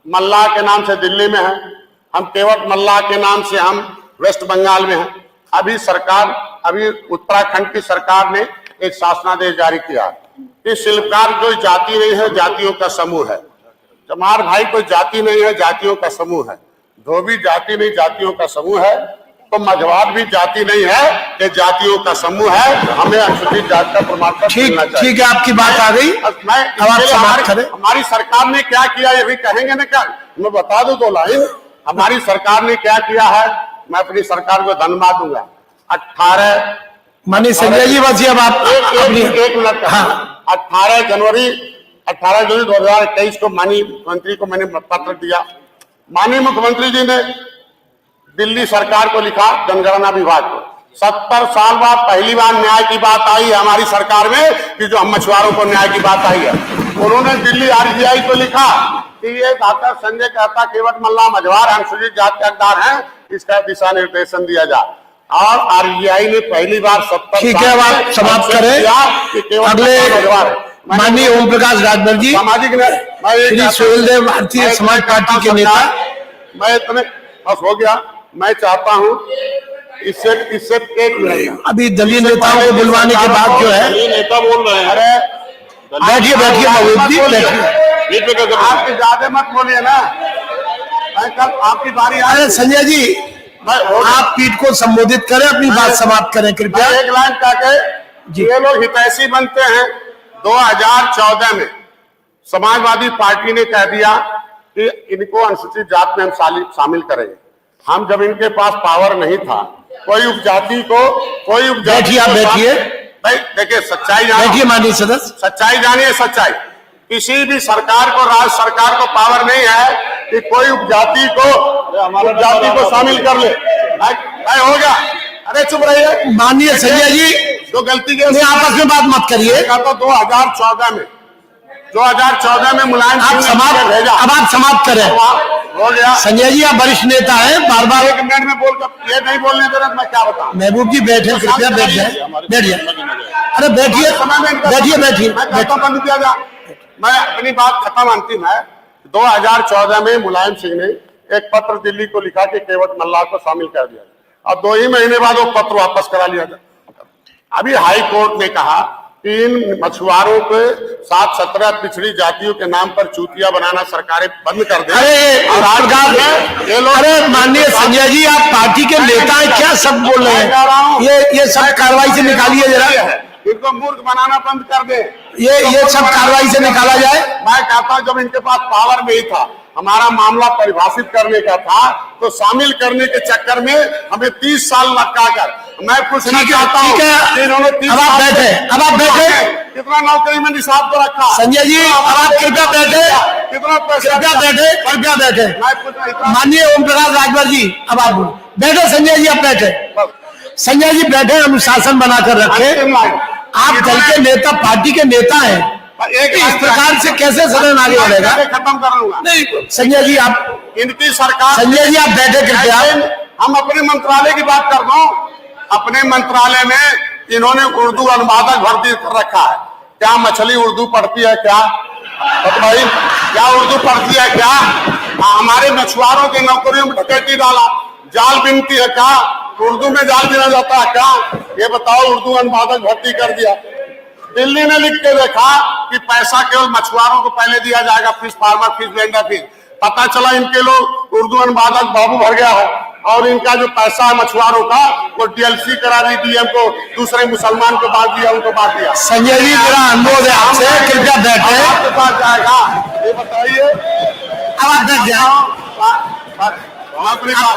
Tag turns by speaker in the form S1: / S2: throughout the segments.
S1: मल्लाह के नाम से दिल्ली में है, हम केवट मल्लाह के नाम से हम वेस्ट बंगाल में हैं। अभी उत्तराखंड की सरकार ने एक शासनादेश जारी किया कि शिल्पकार कोई जाति नहीं है, जातियों का समूह है। चमार भाई कोई जाति नहीं है, जातियों का समूह है। धोबी जाति नहीं, जातियों का समूह है। तो मझवार भी जाति नहीं है, ये जातियों का समूह है। हमें अनुसूचित जाति का प्रमाण पत्र मिलना चाहिए।
S2: ठीक है, आपकी बात आ गई।
S1: हमारी सरकार ने क्या किया ये भी कहेंगे ना क्या? मैं बता दूं दो लाइन। हमारी सरकार ने क्या किया है, मैं अपनी सरकार को धन्यवाद दूंगा। 18
S2: माननीय संजय जी, बस अब आप
S1: एक मिनट। 18 जनवरी 2023 को माननीय मुख्यमंत्री को मैंने पत्र दिया। माननीय मुख्यमंत्री जी ने दिल्ली सरकार को लिखा, जनगणना विभाग को। 70 साल बाद पहली बार न्याय की बात आई है हमारी सरकार में कि जो हम मछुआरों को न्याय की बात आई है। उन्होंने दिल्ली आरजीआई को लिखा कि ये डॉक्टर संजय कहता केवट मल्लाह मझवार अनुसूचित जाति के हकदार हैं, इसका दिशा निर्देशन दिया जाए। और आरजीआई ने पहली बार 70
S2: ठीक है, आप समाप्त करें। अगले माननीय ओम प्रकाश राजभर जी,
S1: सामाजिक
S2: श्री सोहेलदेव भारतीय समाज पार्टी के नेता।
S1: मैं इतने बस हो गया। मैं चाहता हूँ इससे
S2: अभी दलीय नेताओं को बुलवाने के बाद जो है
S1: नेता बोल रहे हैं। अरे
S2: बैठिए महबूब जी, बैठिए।
S1: आपकी ज्यादा मत बोलिए ना, कल आपकी बारी।
S2: अरे संजय जी, आप पीठ को संबोधित करें, अपनी बात समाप्त करें कृपया।
S1: एक लाइन कहके ये लोग हितैषी बनते हैं। 2014 में समाजवादी पार्टी ने कह दिया कि इनको अनुसूचित जाति में हम शामिल करेंगे। हम जब इनके पास पावर नहीं था, कोई उपजाति को
S2: बैठिए, आप बैठिए।
S1: देखिए सच्चाई
S2: बैठिए माननीय सदस्य,
S1: सच्चाई जानिए। सच्चाई किसी भी सरकार को, राज्य सरकार को पावर नहीं है कि कोई उपजाति को शामिल कर ले। हो गया। अरे चुप रहिए
S2: माननीय संजय जी,
S1: जो गलती के
S2: आपस में बात मत करिए।
S1: 2014 में मुलायम
S2: भेजा। अब आप समाप्त करें।
S1: हो गया।
S2: संजय जी, आप वरिष्ठ नेता हैं, बार बार
S1: 1 मिनट में बोलकर ये नहीं बोलने दे रहा, मैं क्या बताऊं।
S2: महबूब जी बैठे, कृपया बैठ जाए, बैठिए। अरे बैठिए, बैठिए।
S1: बंद किया जा। मैं अपनी बात खत्म अंतिम है। 2014 में मुलायम सिंह ने एक पत्र दिल्ली को लिखा कि केवट मल्लाह को शामिल कर दिया, और 2 ही महीने बाद वो पत्र वापस करा लिया था। अभी हाई कोर्ट ने कहा कि इन मछुआरों के साथ 17 पिछड़ी जातियों के नाम पर चूतिया बनाना सरकारें बंद कर दें।
S2: अरे माननीय संजय जी, आप पार्टी के नेता हैं, क्या सब बोल रहे हैं? ये सब कार्रवाई से निकालिए जरा।
S1: इनको मूर्ख बनाना बंद कर दे।
S2: ये सब कार्रवाई से निकाला जाए।
S1: मैं कहता हूं जब इनके पास पावर नहीं था, हमारा मामला परिभाषित करने का था, तो शामिल करने के चक्कर में हमें 30 साल लटका कर। मैं पूछना चाहता हूं कि इन्होंने 30
S2: अब आप बैठे
S1: कितना नौकरी में निशाब को रखा।
S2: संजय जी, अब आप कृपया बैठे,
S1: कितना पैसा
S2: कृपया बैठे। माननीय ओम प्रकाश राजभर जी, अब आप बैठे। संजय जी, आप बैठे। संजय जी बैठे, अनुशासन बनाकर रखे। आप दल के नेता, पार्टी के नेता हैं, इस प्रकार से कैसे सदन आगे बढ़ेगा?
S1: खत्म कर लूंगा।
S2: नहीं संजय जी, आप
S1: इनकी सरकार।
S2: संजय जी, आप बैठे कृपया।
S1: हम अपने मंत्रालय की बात कर रहा हूँ। अपने मंत्रालय में इन्होंने उर्दू अनुवादक भर्ती कर रखा है। क्या मछली उर्दू पढ़ती है क्या? भाई क्या उर्दू पढ़ती है क्या? हमारे मछुआरों के नौकरियों में डकैती डाला, जाल बिनती है क्या? उर्दू में जाल बिना जाता है क्या? ये बताओ। उर्दू अनुवादक भर्ती कर दिया। दिल्ली ने लिख के देखा कि पैसा केवल मछुआरों को पहले दिया जाएगा, fish farmer, fish vendor, fish. पता चला इनके लोग उर्दू अनुवादक बाबू भर गया है, और इनका जो पैसा है मछुआरों का, वो डीएलसी करा दी, डीएम को दूसरे मुसलमान को बांट दिया, उनको बांट दिया।
S2: संजय जी, मेरा अनुरोध है आपसे, कृपया बैठे।
S1: आपके पास जाएगा, ये बताइए।
S2: अब आप बैठ जाए।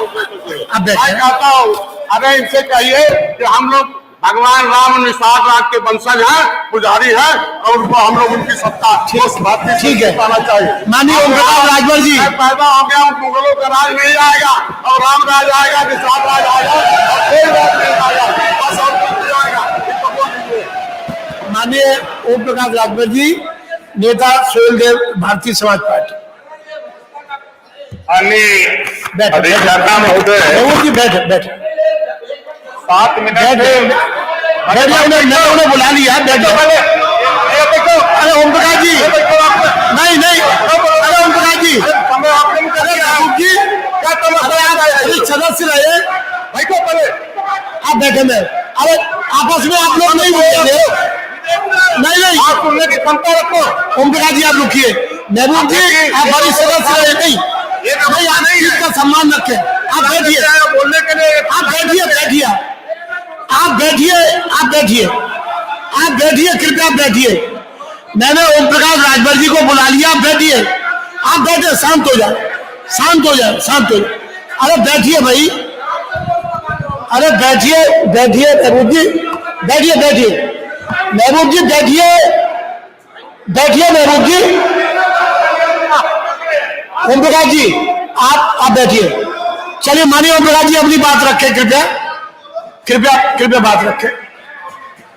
S1: मैं कहता हूँ, अरे इनसे कहिए कि हम लोग भगवान राम निषाद राज के वंशज हैं, पुजारी हैं, और उनको हम लोग उनकी सत्ता
S2: ठीक है
S1: पाना चाहिए।
S2: माननीय ओम प्रकाश राजभर जी,
S1: पैदा हो गया, मुगलों का राज नहीं आएगा, और राम राज आएगा, निषाद राज आएगा, और कोई राज नहीं आएगा, बस और कुछ नहीं आएगा। इसको बोल दीजिए।
S2: माननीय ओम प्रकाश राजभर जी, नेता सोहेलदेव भारतीय समाज पार्टी।
S1: अधिष्ठाता महोदय,
S2: बैठे
S1: 7 मिनट
S2: उन्हें बुला लिया। अरे ओम प्रकाश जी, नहीं अरे ओम प्रकाश जी, सदस्य रहे
S1: भाई को पहले
S2: आप बैठे में, अरे आपस में आप लोग नहीं बोल रहे हो। नहीं
S1: आप सुनने की क्षमता रखो।
S2: ओम प्रकाश जी आप रुकिए, महबूब जी आप बड़ी सदस्य रहे नहीं, आप चीज का सम्मान रखें। आप बैठिए,
S1: बोलने के लिए
S2: आप बैठिए, बैठिए, आप बैठिए, आप बैठिए, आप बैठिए, कृपया बैठिए। मैंने ओम प्रकाश राजभर जी को बुला लिया, आप बैठिए, आप बैठे, शांत हो जाए, शांत हो जाए, शांत हो जाए। अरे बैठिए भाई, अरे बैठिए, बैठिए महबूब जी, बैठिए, बैठिए महबूब जी, बैठिए, बैठिए महबूब जी। ओम प्रकाश जी आप बैठिए। चलिए मानिए ओम प्रकाश जी अपनी बात रखें, कृपया कृपया कृपया बात रखें।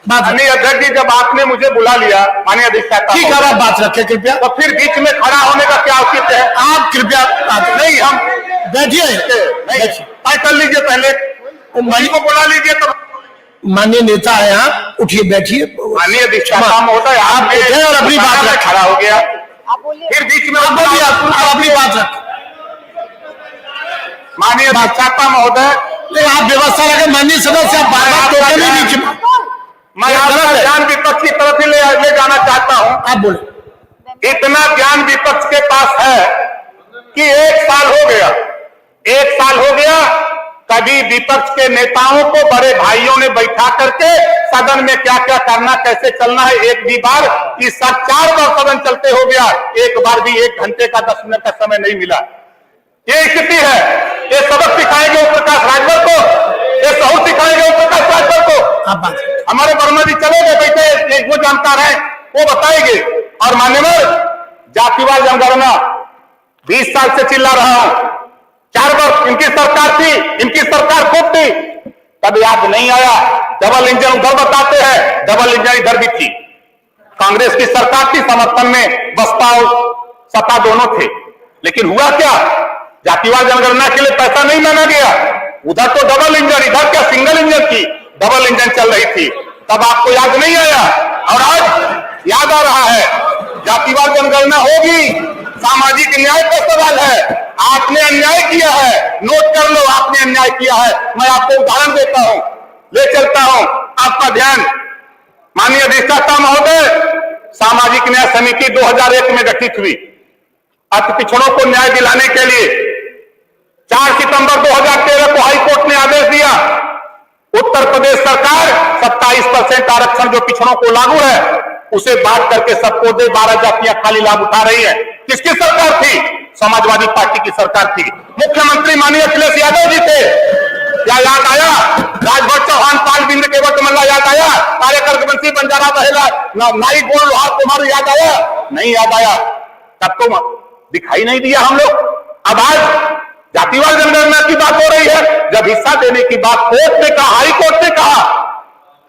S1: माननीय अध्यक्ष जी, जब आपने मुझे बुला लिया माननीय अधिष्ठाता,
S2: ठीक है, आप बात रखें कृपया।
S1: तो फिर बीच में खड़ा होने का क्या औचित्य है?
S2: आप कृपया
S1: नहीं, हम
S2: बैठिए,
S1: नहीं तय कर लीजिए, पहले मई को बुला लीजिए। तो
S2: माननीय नेता है आप, उठिए, बैठिए।
S1: माननीय अधिष्ठाता महोदय, आप
S2: उठे और अपनी बात रखें।
S1: खड़ा हो गया, फिर बीच में
S2: आप बोलिए, आप अपनी बात रखें।
S1: माननीय अधिष्ठाता महोदय,
S2: नहीं आप व्यवस्था रखें। माननीय सदस्य आप बार-बार टोके नहीं बीच में।
S1: मैं आपका ध्यान विपक्ष की तरफ ही ले जाना चाहता हूं।
S2: आप बोले।
S1: इतना ज्ञान विपक्ष के पास है कि 1 साल हो गया, 1 साल हो गया, कभी विपक्ष के नेताओं को बड़े भाइयों ने बैठा करके सदन में क्या क्या करना, कैसे चलना है, एक भी बार, इस 4 बार सदन चलते हो गया, एक बार भी 1 घंटे का 10 मिनट का समय नहीं मिला। ये स्थिति है। ये सबक सिखाएंगे ओम प्रकाश राजभर को, ये सहूर सिखाएंगे ओम प्रकाश राजभर को। हमारे वर्मा जी चले गए, बैठे, वो जानकार है, वो बताएंगे। और मान्यवर, जातिवार जनगणना 20 साल से चिल्ला रहा हूं, 4 बार इनकी सरकार थी, इनकी सरकार खूब थी, तब याद नहीं आया। डबल इंजन उधर बताते हैं, डबल इंजन इधर भी थी। कांग्रेस की सरकार थी, समर्थन में बसपा और सपा दोनों थे, लेकिन हुआ क्या? जातिवार जनगणना के लिए पैसा नहीं मांगा गया। उधर तो डबल इंजन, इधर क्या सिंगल इंजन की डबल इंजन चल रही थी, तब आपको याद नहीं आया और आज याद आ रहा है। जातिवार जनगणना होगी, सामाजिक न्याय का सवाल है। आपने अन्याय किया है, नोट कर लो, आपने अन्याय किया है। मैं आपको उदाहरण देता हूं, ले चलता हूं आपका ध्यान। माननीय अधिष्ठाता महोदय, सामाजिक न्याय समिति 2001 में गठित हुई, अति पिछड़ों को न्याय दिलाने के लिए। 4 सितंबर 2013 को हाईकोर्ट ने आदेश दिया, उत्तर प्रदेश सरकार 27% आरक्षण जो पिछड़ों को लागू है उसे बांट करके सबको दे, 12 जातियां खाली लाभ उठा रही है। किसकी सरकार थी? समाजवादी पार्टी की सरकार थी। मुख्यमंत्री माननीय अखिलेश यादव जी थे। क्या याद आया? राजभर चौहान, पाल बिंद केवट मल्ला याद आया? कार्यकर बंसी बंजारा बहेला, नाई गोल लोहार कुमार याद आया? नहीं याद आया। तब तो दिखाई नहीं दिया हम लोग। अब आज जातिवार जनगणना की बात हो रही है, जब हिस्सा देने की बात कोर्ट ने कहा, हाई कोर्ट ने कहा,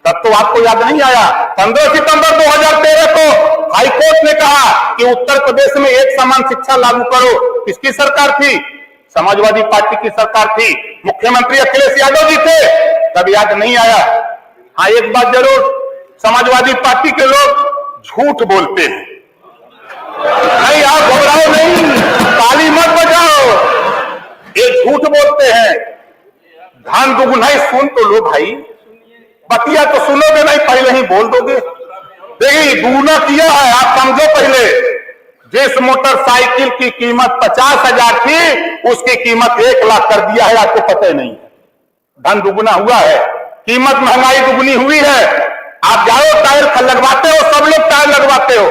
S1: तब तो आपको याद नहीं आया। 15 सितंबर 2013 को हाई कोर्ट ने कहा कि उत्तर प्रदेश में एक समान शिक्षा लागू करो। किसकी सरकार थी? समाजवादी पार्टी की सरकार थी, मुख्यमंत्री अखिलेश यादव जी थे, तब याद नहीं आया। हाँ, एक बात जरूर, समाजवादी पार्टी के लोग झूठ बोलते हैं। नहीं, आप घबराओ नहीं, ताली मत बजाओ, ये झूठ बोलते हैं। धान दुगुनाई सुन तो लो भाई, बतिया तो सुनोगे नहीं, पहले ही बोल दोगे। देखिए, दुगुना किया है, आप समझो। पहले जिस मोटरसाइकिल की कीमत 50,000 थी, उसकी कीमत 1 लाख कर दिया है, आपको पता ही नहीं है। धन दुगुना हुआ है, कीमत महंगाई दुगुनी हुई है। आप जाओ टायर लगवाते हो, सब लोग टायर लगवाते हो,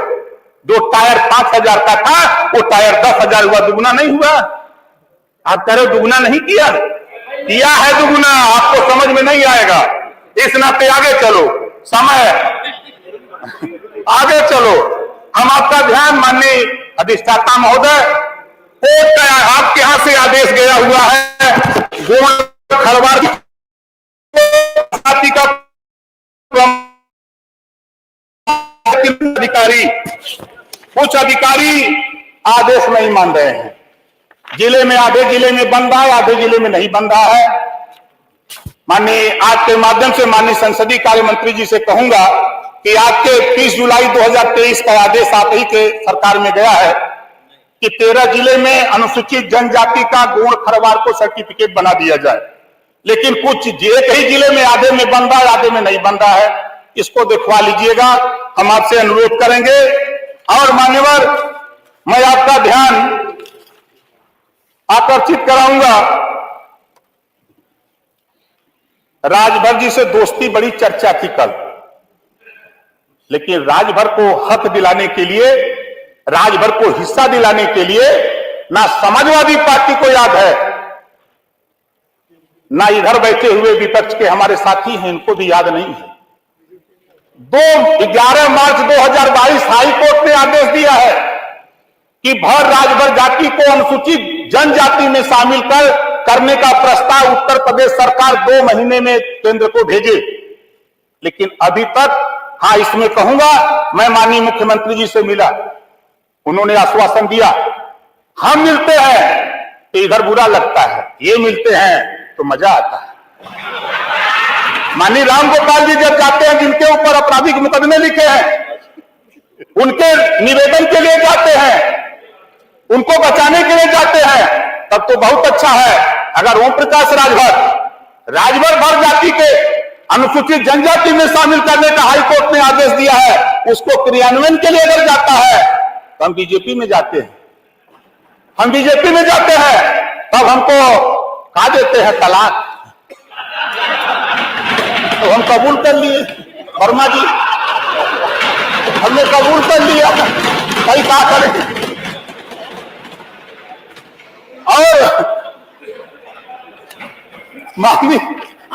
S1: जो टायर 5,000 का था वो टायर 10,000 हुआ, दुगुना नहीं हुआ। आप कह रहे हो दुगुना नहीं किया, किया है दुगुना, आपको समझ में नहीं आएगा। इस नाते आगे चलो, समय आगे चलो। हम आपका ध्यान, माननीय अधिष्ठाता महोदय, कोर्ट का आपके यहां से आदेश गया हुआ है, गोड़ खरवार का अधिकारी, कुछ अधिकारी आदेश नहीं मान रहे हैं। जिले में, आधे जिले में बन रहा है, आधे जिले में नहीं बन रहा है। माननीय, आज के माध्यम से माननीय संसदीय कार्य मंत्री जी से कहूंगा कि आपके 30 जुलाई 2023 का आदेश आप ही के सरकार में गया है कि 13 जिले में अनुसूचित जनजाति का गोड़ खरवार को सर्टिफिकेट बना दिया जाए।
S3: लेकिन कुछ एक ही जिले में आधे में बन रहा है, आधे में नहीं बन रहा है। इसको दिखवा लीजिएगा, हम आपसे अनुरोध करेंगे। और मान्यवर, मैं आपका ध्यान आकर्षित कराऊंगा, राजभर जी से दोस्ती बड़ी चर्चा थी कल, लेकिन राजभर को हक दिलाने के लिए, राजभर को हिस्सा दिलाने के लिए ना समाजवादी पार्टी को याद है, ना इधर बैठे हुए विपक्ष के हमारे साथी हैं, इनको भी याद नहीं है। 11 मार्च 2022 हाई कोर्ट ने आदेश दिया है कि भर राजभर जाति को अनुसूचित जनजाति में शामिल करने का प्रस्ताव उत्तर प्रदेश सरकार 2 महीने में केंद्र को भेजे। लेकिन अभी तक, हाँ इसमें कहूंगा, मैं माननीय मुख्यमंत्री जी से मिला, उन्होंने आश्वासन दिया हम मिलते हैं तो इधर बुरा लगता है, ये मिलते हैं तो मजा आता है। माननीय राम गोपाल जी जब जाते हैं, जिनके ऊपर आपराधिक मुकदमे लिखे हैं, उनके निवेदन के लिए जाते हैं, उनको बचाने के लिए जाते हैं, तब तो बहुत अच्छा है। अगर ओम प्रकाश राजभर भर जाति के अनुसूचित जनजाति में शामिल करने का हाईकोर्ट ने आदेश दिया है, उसको क्रियान्वयन के लिए अगर जाता है तो हम बीजेपी में जाते हैं, हम बीजेपी में जाते हैं, तब हमको कहा देते हैं तलाक। तो हम कबूल कर लिए, वर्मा जी हमने कबूल कर लिया, कहीं क्या करें। और माननीय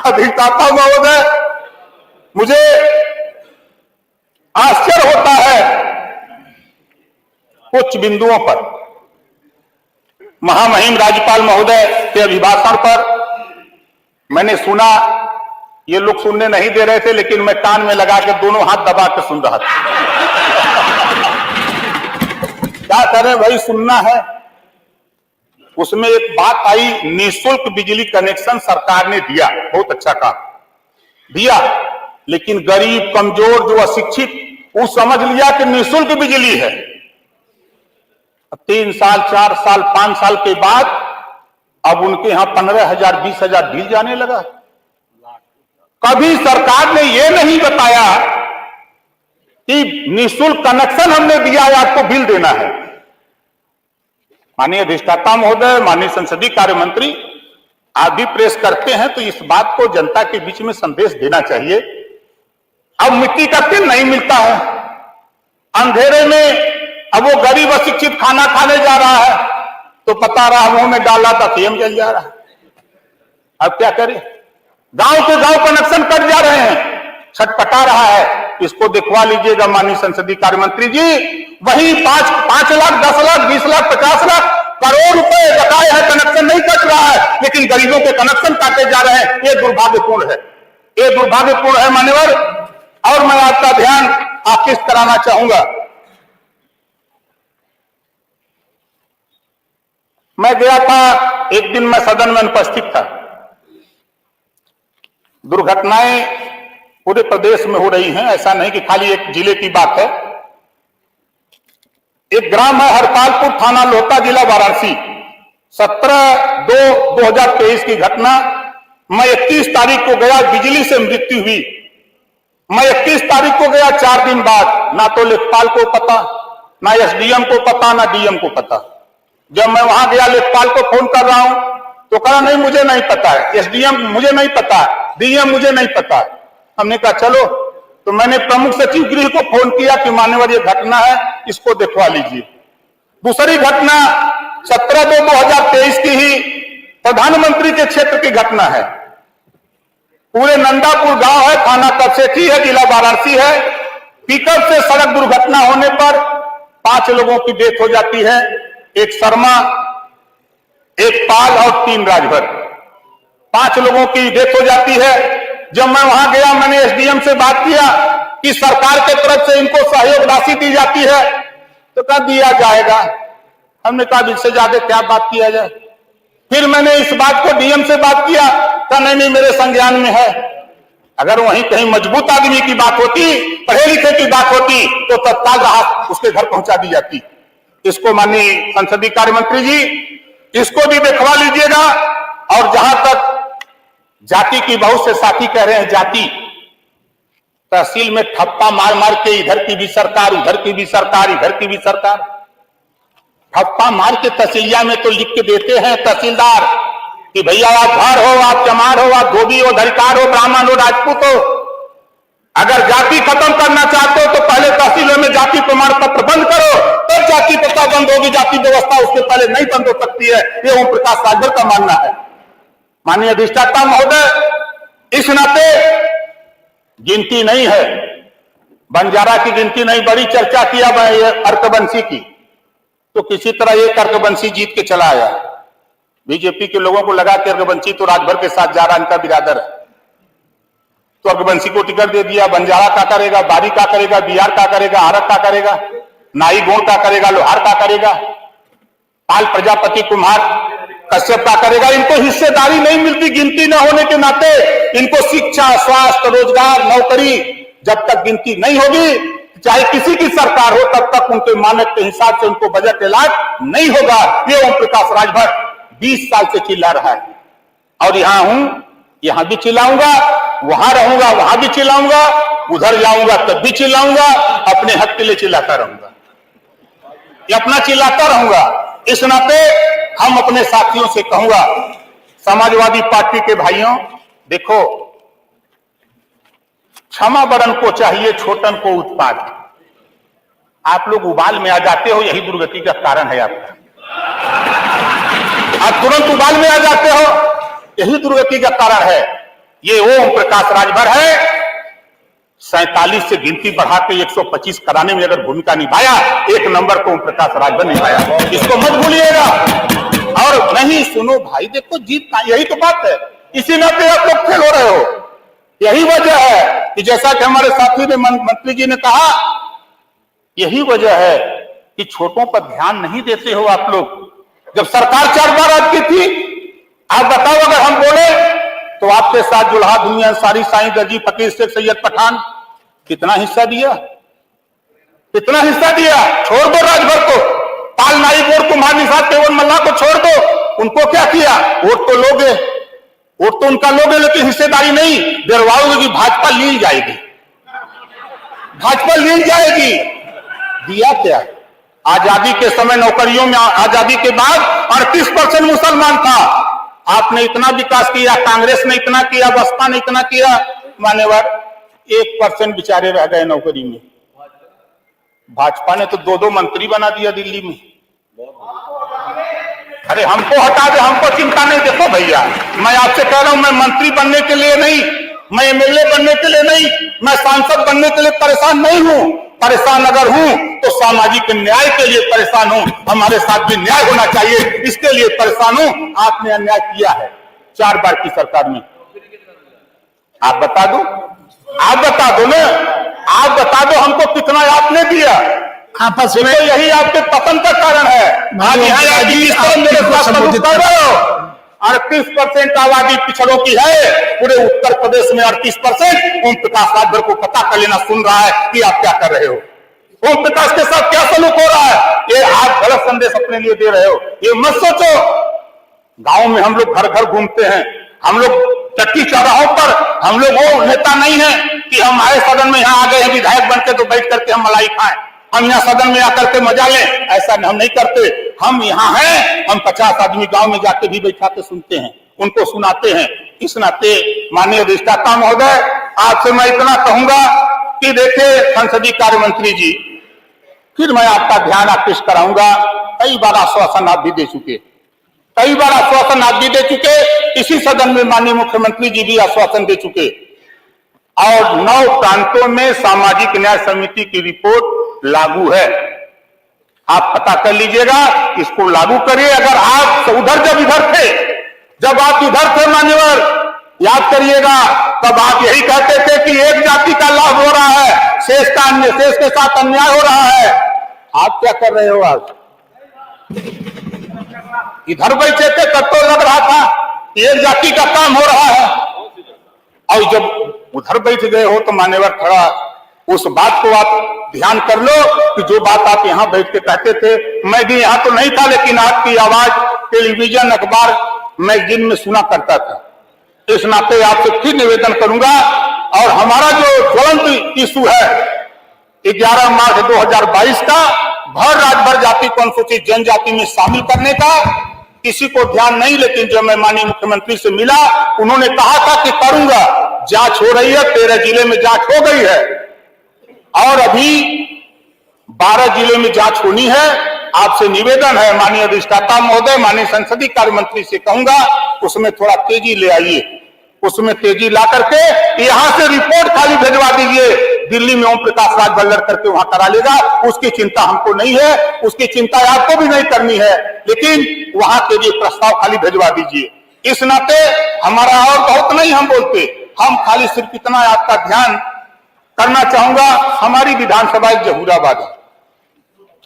S3: अधिष्ठाता महोदय, मुझे आश्चर्य होता है कुछ बिंदुओं पर। महामहिम राज्यपाल महोदय के अभिभाषण पर मैंने सुना, ये लोग सुनने नहीं दे रहे थे, लेकिन मैं कान में लगा के दोनों हाथ दबा के सुन रहा था। क्या करें भाई, सुनना है। उसमें एक बात आई, निःशुल्क बिजली कनेक्शन सरकार ने दिया, बहुत अच्छा काम दिया, लेकिन गरीब, कमजोर, जो अशिक्षित, वो समझ लिया कि निःशुल्क बिजली है। 3 साल, 4 साल, 5 साल के बाद अब उनके यहां 15,000, 20,000 बिल जाने लगा। कभी सरकार ने यह नहीं बताया कि निःशुल्क कनेक्शन हमने दिया है, आपको बिल देना है। माननीय अधिष्ठाता महोदय, माननीय संसदीय कार्य मंत्री, आप भी प्रेस करते हैं तो इस बात को जनता के बीच में संदेश देना चाहिए। अब मिट्टी का तेल नहीं मिलता है, अंधेरे में अब वो गरीब अशिक्षित खाना खाने जा रहा है तो पता रहा मुंह में डाला था फेम जल जा रहा है। अब क्या करें, गांव के गांव कनेक्शन कट जा रहे हैं, छटपटा रहा है। इसको दिखवा लीजिएगा माननीय संसदीय कार्य मंत्री जी। वही 5 लाख, 10 लाख, 20 लाख, 50 लाख करोड़ रुपए बकाए हैं, कनेक्शन नहीं कट रहा है, लेकिन गरीबों के कनेक्शन काटे जा रहे हैं। ये दुर्भाग्यपूर्ण है, ये दुर्भाग्यपूर्ण है मान्यवर। और मैं आपका ध्यान आकृष्ट कराना चाहूंगा, मैं गया था एक दिन, मैं सदन में अनुपस्थित था। दुर्घटनाएं पूरे प्रदेश में हो रही हैं, ऐसा नहीं कि खाली एक जिले की बात है। एक ग्राम है हरपालपुर, थाना लोहता, जिला वाराणसी। 17/2/2023 की घटना। मैं 31 तारीख को गया, बिजली से मृत्यु हुई। मैं 31 तारीख को गया, 4 दिन बाद ना तो लेखपाल को पता, ना एसडीएम को पता, ना डीएम को पता। जब मैं वहां गया, लेखपाल को फोन कर रहा हूं तो कहा नहीं मुझे नहीं पता है, एसडीएम मुझे नहीं पता, डीएम मुझे नहीं पता। हमने कहा चलो, तो मैंने प्रमुख सचिव गृह को फोन किया कि मान्यवर ये घटना है, इसको दिखवा लीजिए। दूसरी घटना 17/2/2023 की ही प्रधानमंत्री के क्षेत्र की घटना है। पूरे नंदापुर गांव है, थाना कपसेठी है, जिला वाराणसी है। पिकअप से सड़क दुर्घटना होने पर 5 लोगों की डेथ हो जाती है, एक शर्मा, एक पाल और 3 राजभर। 5 लोगों की डेथ हो जाती है। जब मैं वहां गया, मैंने एसडीएम से बात किया कि सरकार के तरफ से इनको सहयोग राशि दी जाती है, तो कहा दिया जाएगा। हमने कहा इससे ज्यादा क्या बात किया जाए। फिर मैंने इस बात को डीएम से बात किया, कहा नहीं मेरे संज्ञान में है। अगर वहीं कहीं मजबूत आदमी की बात होती, पढ़े लिखे की बात होती, तो तत्काल राहत उसके घर पहुंचा दी जाती। इसको माननीय संसदीय कार्य मंत्री जी, इसको भी दिखवा लीजिएगा। और जहां तक जाति की बहुत से साथी कह रहे हैं जाति, तहसील में ठप्पा मार मार के इधर की भी सरकार, उधर की भी सरकार, इधर की भी सरकार, ठप्पा मार के तहसीलिया में तो लिख के देते हैं तहसीलदार कि भैया आप भर हो, आप चमार हो, आप धोबी हो, धरिकार हो, ब्राह्मण हो, राजपूत हो, अगर जाति खत्म करना चाहते हो तो पहले तहसीलों में जाति प्रमाण पत्र बंद करो, तब जाति प्रथा बंद होगी, जाति व्यवस्था उसके पहले नहीं बंद हो सकती है। ये ओम प्रकाश राजभर का मानना है। माननीय अधिष्ठाता महोदय, इस नाते गिनती नहीं है, बंजारा की गिनती नहीं, बड़ी चर्चा किया अर्कबंशी की, तो किसी तरह एक अर्कबंशी जीत के चला आया। बीजेपी के लोगों को लगा कि अर्कबंशी तो राजभर के साथ जा रहा, इनका बिरादर है, तो अर्कबंशी को टिकट दे दिया। बंजारा का करेगा, बारी का करेगा, बिहार का करेगा, आरक का करेगा, नाई गोंड का करेगा, लोहार का करेगा, पाल प्रजापति कुमार कश्यप का करेगा। इनको हिस्सेदारी नहीं मिलती गिनती न होने के नाते। इनको शिक्षा, स्वास्थ्य, रोजगार, नौकरी जब तक गिनती नहीं होगी, चाहे किसी की सरकार हो, तब तक उनके मानक के हिसाब से उनको बजट ऐलान नहीं होगा। ये ओम प्रकाश राजभर 20 साल से चिल्ला रहा है, और यहां हूं, यहां भी चिल्लाऊंगा, वहां रहूंगा वहां भी चिल्लाऊंगा, उधर जाऊंगा तब भी चिल्लाऊंगा, अपने हक के लिए चिल्लाता रहूंगा, ये अपना चिल्लाता रहूंगा। इस नाते हम अपने साथियों से कहूंगा, समाजवादी पार्टी के भाइयों, देखो, क्षमा बरन को चाहिए छोटन को उत्पाद। आप लोग उबाल में आ जाते हो, यही दुर्गति का कारण है आपका। आप तुरंत उबाल में आ जाते हो, यही दुर्गति का कारण है। ये ओम प्रकाश राजभर है, 47 से गिनती बढ़ा के 125 कराने में अगर भूमिका निभाया, 1 नंबर को ओम प्रकाश राजभर निभाया, इसको मत भूलिएगा। और नहीं, सुनो भाई, देखो जीत का यही तो बात है, इसी नाते आप लोग फेल हो रहे हो। यही वजह है कि जैसा कि हमारे साथी ने मंत्री जी ने कहा, यही वजह है कि छोटों पर ध्यान नहीं देते हो आप लोग। जब सरकार 4 बार आपकी थी, आप बताओ, अगर हम बोले तो आपके साथ जुल्हा दुनिया अंसारी, साईं दर्जी, फकीर शेख सैयद पठान कितना हिस्सा दिया, कितना हिस्सा दिया। छोड़ दो राजभर को, पाल नाई बोर्ड कुमार निषाद केवल मल्ला को छोड़ दो, उनको क्या किया? वोट तो लोगे, वोट तो उनका लोगे, लेकिन हिस्सेदारी नहीं दिलवाओगे कि भाजपा लील जाएगी, भाजपा लील जाएगी। दिया क्या? आजादी के समय नौकरियों में, आजादी के बाद 38% मुसलमान था, आपने इतना विकास किया, कांग्रेस ने इतना किया, बसपा ने इतना किया, मान्यवर 1% बेचारे रह गए नौकरी में। भाजपा ने तो 2-2 मंत्री बना दिया दिल्ली में। अरे हमको हटा दे, हमको चिंता नहीं। देखो भैया, मैं आपसे कह रहा हूं, मैं मंत्री बनने के लिए नहीं, मैं एमएलए बनने के लिए नहीं, मैं सांसद बनने के लिए परेशान नहीं हूं। परेशान अगर हूं तो सामाजिक न्याय के लिए परेशान हूं, हमारे साथ भी न्याय होना चाहिए, इसके लिए परेशान हूं। आपने अन्याय किया है 4 बार की सरकार में, आप बता दो, आप बता दो ना, आप बता दो हमको कितना आपने दिया।
S2: आपस में
S3: यही आपके पतन का कारण है। आज यहाँ मेरे साथ संबोधित कर रहे हो, 38% आबादी पिछड़ों की है, पूरे उत्तर प्रदेश में 38%। ओम प्रकाश राजभर को पता कर लेना, सुन रहा है कि आप क्या कर रहे हो, ओम प्रकाश के साथ क्या सलूक हो रहा है। ये आप गलत संदेश अपने लिए दे रहे हो, ये मत सोचो। गांव में हम लोग घर घर घूमते हैं, हम लोग चट्टी चौराहों पर, हम लोग वो नेता नहीं है कि हम आए सदन में, यहाँ आ गए हैं विधायक बनके तो बैठ करके हम मलाई खाएं, हम यहाँ सदन में आकर के मजा लें, ऐसा हम नहीं करते। हम यहाँ हैं, हम 50 आदमी गांव में जाके भी बैठा के सुनते हैं, उनको सुनाते हैं। इस नाते माननीय अधिष्ठाता महोदय, आपसे मैं इतना कहूंगा कि देखिए संसदीय कार्य मंत्री जी, फिर मैं आपका ध्यान आकृष्ट कराऊंगा, कई बार आश्वासन आप भी दे चुके, कई बार आश्वासन आप भी दे चुके, इसी सदन में माननीय मुख्यमंत्री जी भी आश्वासन दे चुके, और 9 प्रांतों में सामाजिक न्याय समिति की रिपोर्ट लागू है। आप पता कर लीजिएगा, इसको लागू करिए। अगर आप उधर जब इधर थे, जब आप इधर थे मान्यवर, याद करिएगा, तब आप यही कहते थे कि एक जाति का लाभ हो रहा है, शेष का अन्य, शेष के साथ अन्याय हो रहा है। आप क्या कर रहे हो? आज इधर बैठे थे तब तो लग रहा था कि एक जाति का काम हो रहा है, और जब उधर बैठ गए हो तो मान्यवर थोड़ा उस बात को आप ध्यान कर लो कि जो बात आप यहाँ बैठ के कहते थे, मैं भी यहाँ तो नहीं था, लेकिन आपकी आवाज टेलीविजन, अखबार, मैगजीन में सुना करता था इस नाते आपसे फिर निवेदन करूंगा, और हमारा जो ज्वलंत इशू है 11 मार्च 2022 का भर राज्यभर जाति को अनुसूचित जनजाति में शामिल करने का, किसी को ध्यान नहीं। लेकिन जब मैं माननीय मुख्यमंत्री से मिला, उन्होंने कहा था कि करूंगा। जांच हो रही है, 13 जिले में जांच हो गई है और अभी 12 जिले में जांच होनी है। आपसे निवेदन है माननीय अधिष्ठाता महोदय, माननीय संसदीय कार्य मंत्री से कहूंगा उसमें थोड़ा तेजी ले आइए, उसमें तेजी ला करके यहां से रिपोर्ट खाली भिजवा दीजिए। दिल्ली में ओम प्रकाश राजभर लड़ करके वहां करा लेगा, उसकी चिंता हमको नहीं है, उसकी चिंता आपको भी नहीं करनी है, लेकिन वहां के लिए प्रस्ताव खाली भिजवा दीजिए। इस नाते हमारा और बहुत नहीं हम बोलते, हम खाली सिर्फ इतना आपका ध्यान करना चाहूंगा। हमारी विधानसभा जहूराबाद है,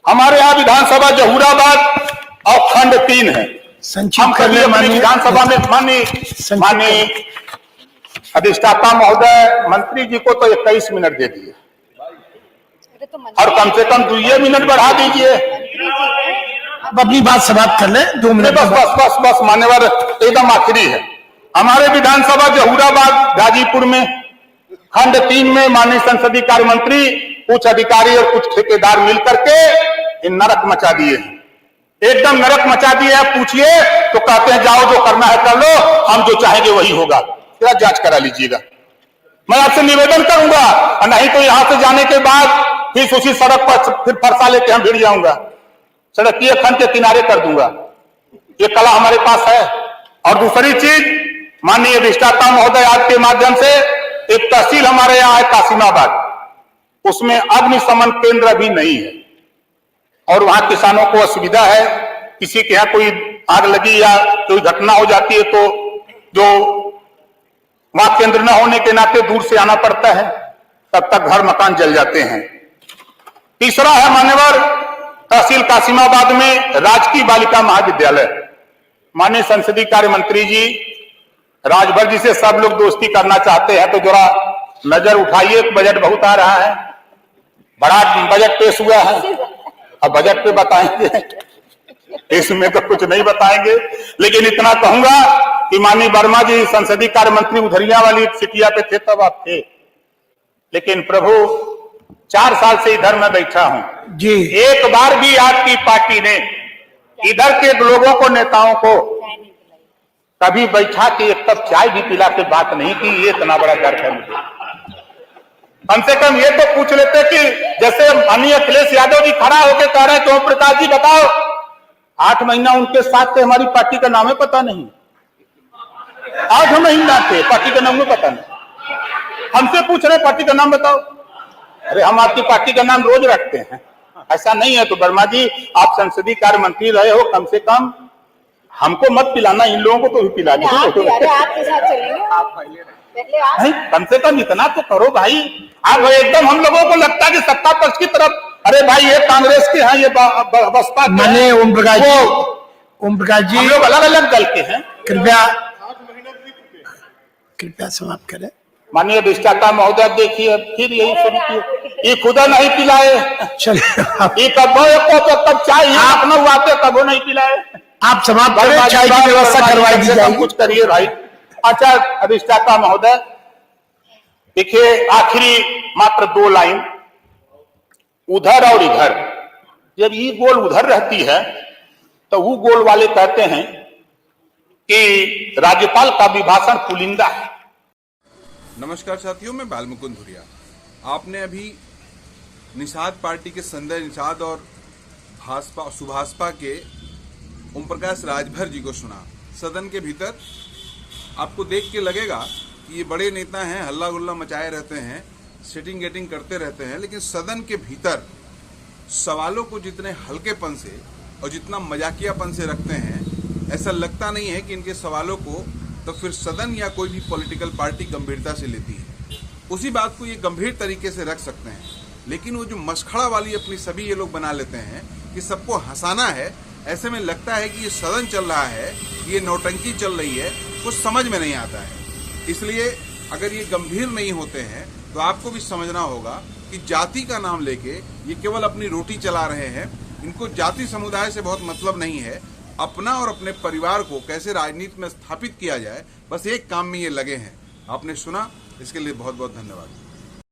S3: हमारे यहाँ विधानसभा जहूराबाद और खंड 3 है।
S2: संक्षिप्त करने माननीय
S3: विधानसभा में माननीय अधिष्ठाता महोदय, मंत्री जी को तो 21 मिनट दे दिए और कम से कम 2 मिनट बढ़ा दीजिए।
S2: अब अपनी बात समाप्त कर लें, 2 मिनट।
S3: बस मान्यवर, एकदम आखिरी है। हमारे विधानसभा जहूराबाद गाजीपुर में खंड 3 में माननीय संसदीय कार्य मंत्री, कुछ अधिकारी और कुछ ठेकेदार मिल करके नरक मचा दिए, एकदम नरक मचा दिए। आप पूछिए तो कहते हैं जाओ जो करना है कर लो, हम जो चाहेंगे वही होगा। जरा जांच करा लीजिएगा, मैं आपसे निवेदन करूंगा, नहीं तो यहां से जाने के बाद फिर उसी सड़क पर फिर फरसा लेके हम भिड़ जाऊंगा, सड़क की खंड के किनारे कर दूंगा। ये कला हमारे पास है। और दूसरी चीज, माननीय अधिष्ठाता महोदय, आपके माध्यम से एक तहसील हमारे यहाँ है कासिमाबाद, उसमें अग्निशमन केंद्र अभी नहीं है और वहां किसानों को असुविधा है। किसी के यहाँ कोई आग लगी या कोई घटना हो जाती है तो जो वहां केंद्र न होने के नाते दूर से आना पड़ता है, तब तक घर मकान जल जाते हैं। तीसरा है मान्यवर, तहसील कासिमाबाद में राजकीय बालिका महाविद्यालय। माननीय संसदीय कार्य मंत्री जी, राजभर जी से सब लोग दोस्ती करना चाहते हैं तो जरा नजर उठाइए, बजट बहुत आ रहा है, बड़ा बजट पेश हुआ है, अब बजट पे बताएंगे, इसमें तो कुछ नहीं बताएंगे। लेकिन इतना कहूंगा कि माननीय वर्मा जी संसदीय कार्य मंत्री उधरिया वाली सिटिया पे थे तब आप थे, लेकिन प्रभु 4 साल से इधर मैं बैठा हूं
S2: जी,
S3: एक बार भी आपकी पार्टी ने इधर के लोगों को, नेताओं को कभी बैठा के एक कप चाय भी पिला के बात नहीं की। ये इतना बड़ा गर्व है मुझे। कम से कम ये तो पूछ लेते कि जैसे माननीय अखिलेश यादव जी खड़ा होकर कह रहे हैं कि ओम प्रकाश जी बताओ, 8 महीना उनके साथ थे, हमारी पार्टी का नाम है पता नहीं, 8 महीना थे, पार्टी का नाम पता नहीं, हमसे पूछ रहे पार्टी का नाम बताओ। अरे हम आपकी पार्टी का नाम रोज रखते हैं, ऐसा नहीं है। तो वर्मा जी, आप संसदीय कार्य मंत्री रहे हो, कम से कम हमको मत पिलाना, इन लोगों को तो भी पिला दो।
S4: आपके साथ चलेंगे, आप पहले आप
S3: कम से कम इतना तो करो भाई। आप एकदम हम लोगों को लगता है कि सत्ता पक्ष की तरफ, अरे भाई ये कांग्रेस के हैं, ये बसपा के
S2: माननीय ओम प्रकाश जी,
S3: हम लोग अलग अलग दल के हैं।
S2: कृपया समाप्त करें।
S3: माननीय अधिष्ठाता महोदय, देखिए फिर यही शुरू किए, ये खुदा नहीं पिलाए,
S2: चलिए
S3: ये कब चाय अपना हुआ कबो नहीं पिलाए।
S2: आप समाप्त करें, चाय की व्यवस्था करवाई दी जाएगी।
S3: कुछ करिए भाई। अच्छा अधिष्ठाता महोदय, देखिए आखिरी मात्र 2 लाइन, उधर और इधर, जब ये गोल उधर रहती है तो वो गोल वाले कहते हैं कि राज्यपाल का अभिभाषण पुलिंदा है।
S5: नमस्कार साथियों, मैं बालमुकुंद धुरिया। आपने अभी निषाद पार्टी के संजय निषाद और भाजपा सुभाषपा के ओम प्रकाश राजभर जी को सुना। सदन के भीतर आपको देख के लगेगा कि ये बड़े नेता हैं, हल्ला गुल्ला मचाए रहते हैं, सिटिंग गेटिंग करते रहते हैं, लेकिन सदन के भीतर सवालों को जितने हल्केपन से और जितना मजाकियापन से रखते हैं, ऐसा लगता नहीं है कि इनके सवालों को तो फिर सदन या कोई भी पॉलिटिकल पार्टी गंभीरता से लेती है। उसी बात को ये गंभीर तरीके से रख सकते हैं, लेकिन वो जो मशखड़ा वाली अपनी सभी ये लोग बना लेते हैं कि सबको हंसाना है, ऐसे में लगता है कि ये सदन चल रहा है, ये नौटंकी चल रही है, कुछ समझ में नहीं आता है। इसलिए अगर ये गंभीर नहीं होते हैं तो आपको भी समझना होगा कि जाति का नाम लेके ये केवल अपनी रोटी चला रहे हैं। इनको जाति समुदाय से बहुत मतलब नहीं है, अपना और अपने परिवार को कैसे राजनीति में स्थापित किया जाए, बस एक काम में ये लगे हैं। आपने सुना, इसके लिए बहुत बहुत धन्यवाद।